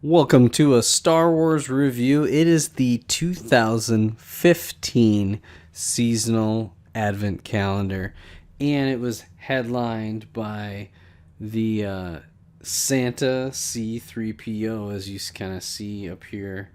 Welcome to a Star Wars review. It is the 2015 seasonal advent calendar, and it was headlined by the Santa C3-PO, as you kind of see up here.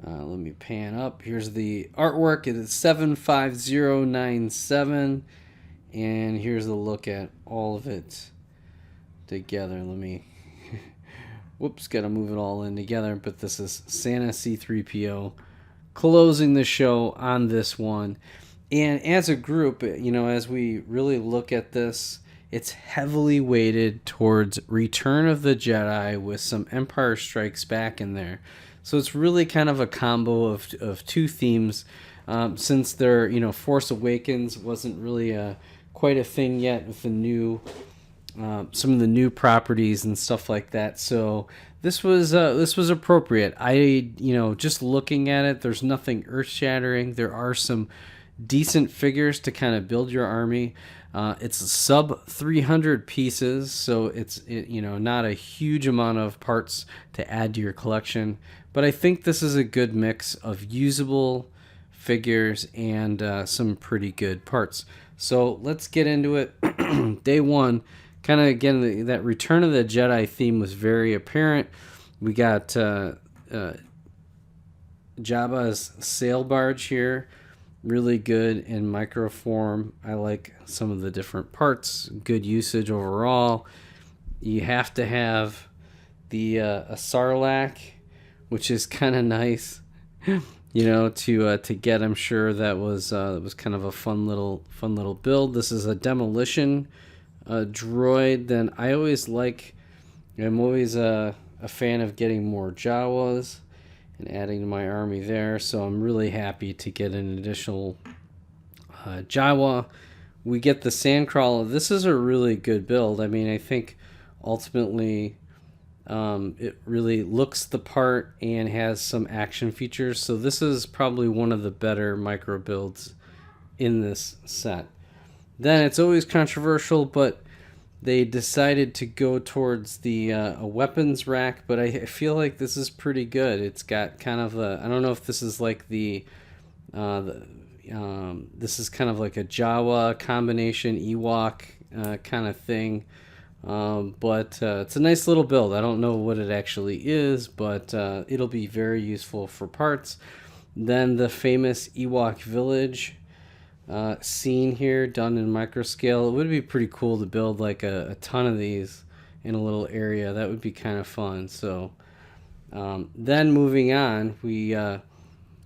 Let me pan up. Here's the artwork. It is 75097, and here's a look at all of it together. Let me whoops, gotta move it all in together. But this is Santa C3PO closing the show on this one. And as a group, as we really look at this, it's heavily weighted towards Return of the Jedi with some Empire Strikes Back in there. So it's really kind of a combo of two themes. Since their, Force Awakens wasn't really quite a thing yet with the new some of the new properties and stuff like that. So this was appropriate. Just looking at it, there's nothing earth-shattering. There are some decent figures to kind of build your army. It's sub 300 pieces, so it's not a huge amount of parts to add to your collection. But I think this is a good mix of usable figures and some pretty good parts. So let's get into it. Day one. Kind of, again, that Return of the Jedi theme was very apparent. We got Jabba's sail barge here. Really good in micro form. I like some of the different parts. Good usage overall. You have to have the a Sarlacc, which is kind of nice, to get. I'm sure that was kind of a fun little build. This is a demolition droid. Then I'm always a fan of getting more Jawas and adding to my army there, so I'm really happy to get an additional Jawa. We get the Sandcrawler. This is a really good build. I mean, I think ultimately it really looks the part and has some action features, so this is probably one of the better micro builds in this set. Then it's always controversial, but they decided to go towards the a weapons rack, but I feel like this is pretty good. It's got kind of I don't know if this is like this is kind of like a Jawa combination Ewok kind of thing, but it's a nice little build. I don't know what it actually is, but it'll be very useful for parts. Then the famous Ewok village scene here, done in micro scale. It would be pretty cool to build like a ton of these in a little area. That would be kind of fun. So then moving on, we there's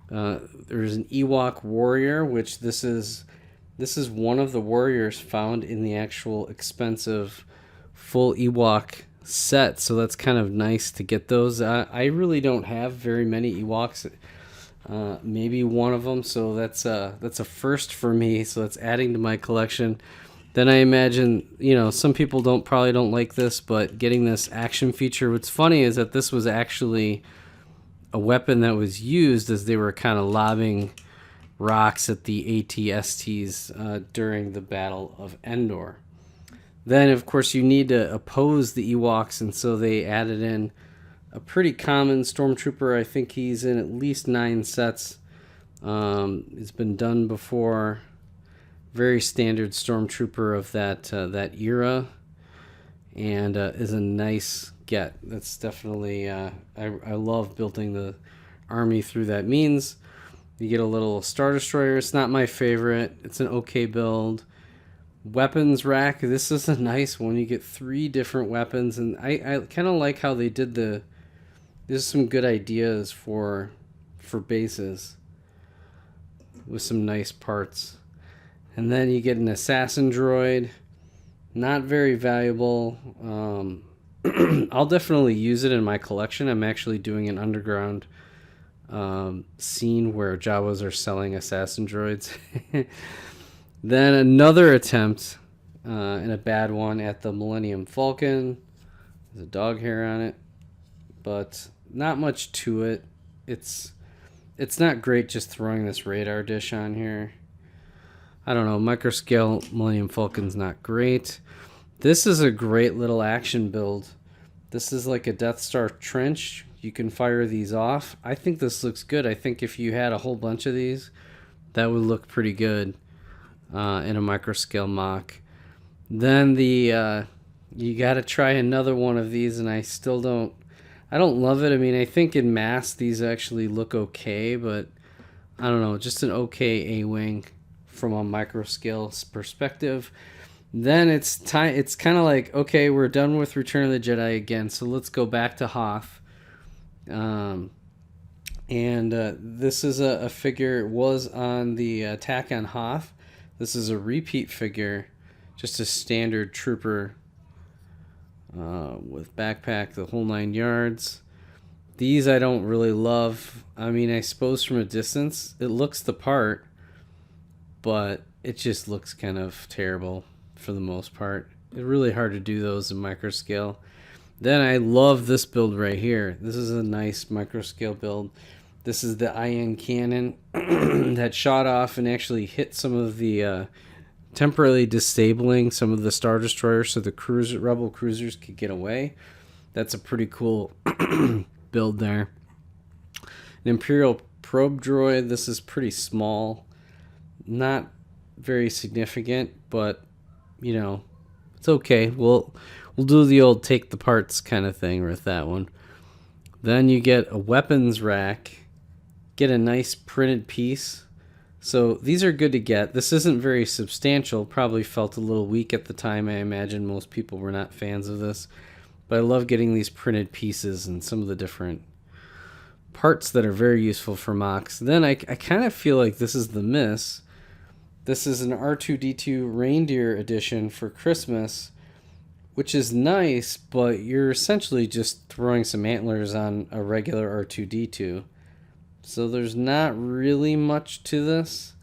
an Ewok warrior, which this is one of the warriors found in the actual expensive full Ewok set. So that's kind of nice to get those. I really don't have very many Ewoks. Maybe one of them, so that's a first for me. So that's adding to my collection. Then I imagine some people probably don't like this, but getting this action feature. What's funny is that this was actually a weapon that was used as they were kind of lobbing rocks at the AT-STs during the Battle of Endor. Then of course you need to oppose the Ewoks, and so they added in a pretty common stormtrooper. I think he's in at least 9 sets. It's been done before. Very standard stormtrooper of that era, and is a nice get. That's definitely I love building the army through that means. You get a little Star Destroyer. It's not my favorite. It's an okay build. Weapons rack. This is a nice one. You get 3 different weapons, and I kind of like how they did there's some good ideas for bases with some nice parts. And then you get an assassin droid. Not very valuable. I'll definitely use it in my collection. I'm actually doing an underground scene where Jawas are selling assassin droids. Then another attempt, and a bad one, at the Millennium Falcon. There's a dog hair on it, but not much to it. It's not great just throwing this radar dish on here. I don't know, microscale Millennium Falcon's not great. This is a great little action build. This is like a Death Star trench. you can fire these off. I think this looks good. I think if you had a whole bunch of these, that would look pretty good in a micro scale mock. Then you got to try another one of these, and I don't love it. I mean, I think in mass these actually look okay, but I don't know, just an okay A-wing from a micro scale perspective. Then it's time. It's kind of like, okay, we're done with Return of the Jedi again, so let's go back to Hoth. This is a figure. It was on the Attack on Hoth. This is a repeat figure, just a standard trooper with backpack, the whole 9 yards. These I don't really love. I mean, I suppose from a distance it looks the part, but it just looks kind of terrible for the most part. It's really hard to do those in micro scale. Then I love this build right here. This is a nice micro scale build. This is the IN cannon that shot off and actually hit some of the temporarily disabling some of the Star Destroyers so the rebel cruisers could get away. That's a pretty cool build there. An Imperial probe droid. This is pretty small. Not very significant, but you know, it's okay. We'll do the old take the parts kind of thing with that one. Then you get a weapons rack. Get a nice printed piece. So these are good to get. This isn't very substantial. Probably felt a little weak at the time. I imagine most people were not fans of this. But I love getting these printed pieces and some of the different parts that are very useful for mocks. Then I kind of feel like this is the miss. This is an R2-D2 Reindeer edition for Christmas, which is nice, but you're essentially just throwing some antlers on a regular R2-D2. So there's not really much to this.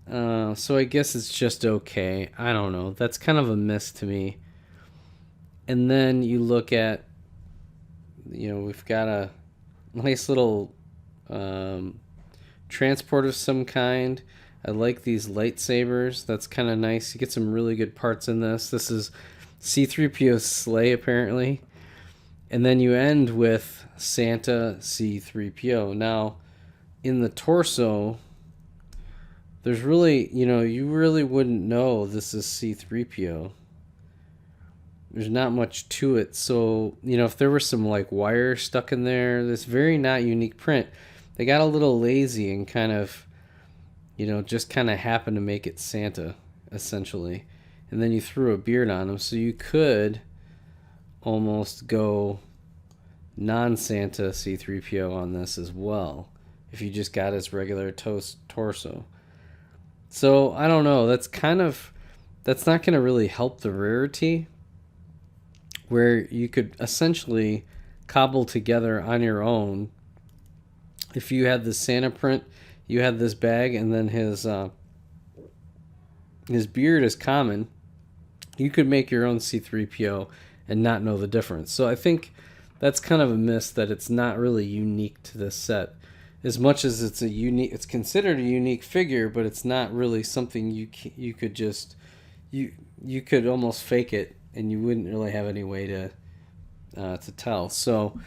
So I guess it's just okay. I don't know. That's kind of a miss to me. And then you look at, we've got a nice little transport of some kind. I like these lightsabers. That's kind of nice. You get some really good parts in this. This is C3-PO's sleigh, apparently. And then you end with Santa C3-PO. Now, in the torso, there's really, you really wouldn't know this is C3-PO. There's not much to it. So, if there were some like wire stuck in there, this very not unique print. They got a little lazy and kind of, just kind of happened to make it Santa, essentially. And then you threw a beard on him. So you could almost go non-Santa C3-PO on this as well if you just got his regular torso. So I don't know, that's not going to really help the rarity, where you could essentially cobble together on your own. If you had the Santa print, you had this bag, and then his beard is common, you could make your own C3-PO and not know the difference. So I think that's kind of a miss that it's not really unique to this set. As much as it's considered a unique figure, but it's not really something you could just you could almost fake it and you wouldn't really have any way to tell. So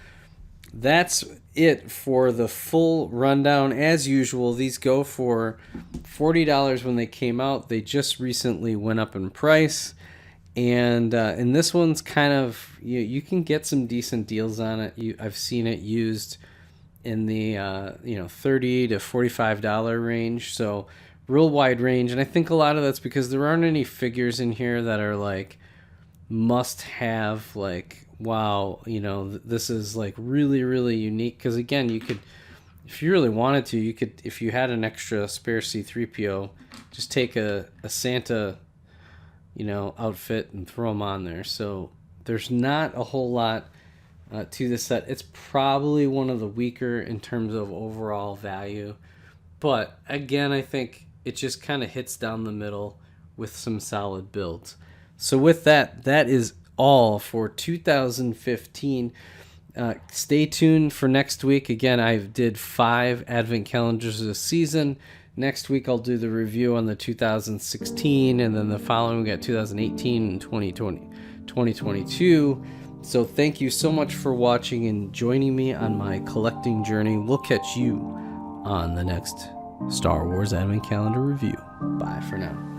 that's it for the full rundown. As usual, these go for $40 when they came out. They just recently went up in price. And this one's kind of, you can get some decent deals on it. I've seen it used in the $30 to $45 range, so real wide range. And I think a lot of that's because there aren't any figures in here that are like must have, like, wow, this is like really, really unique. Because again, you could, if you really wanted to, you could, if you had an extra spare C3PO, just take a Santa outfit and throw them on there. So there's not a whole lot to the set. It's probably one of the weaker in terms of overall value, but again, I think it just kind of hits down the middle with some solid builds. So with that is all for 2015. Stay tuned for next week. Again, I did 5 advent calendars this season. Next week, I'll do the review on the 2016, and then the following we got 2018 and 2020, 2022. So thank you so much for watching and joining me on my collecting journey. We'll catch you on the next Star Wars Advent Calendar review. Bye for now.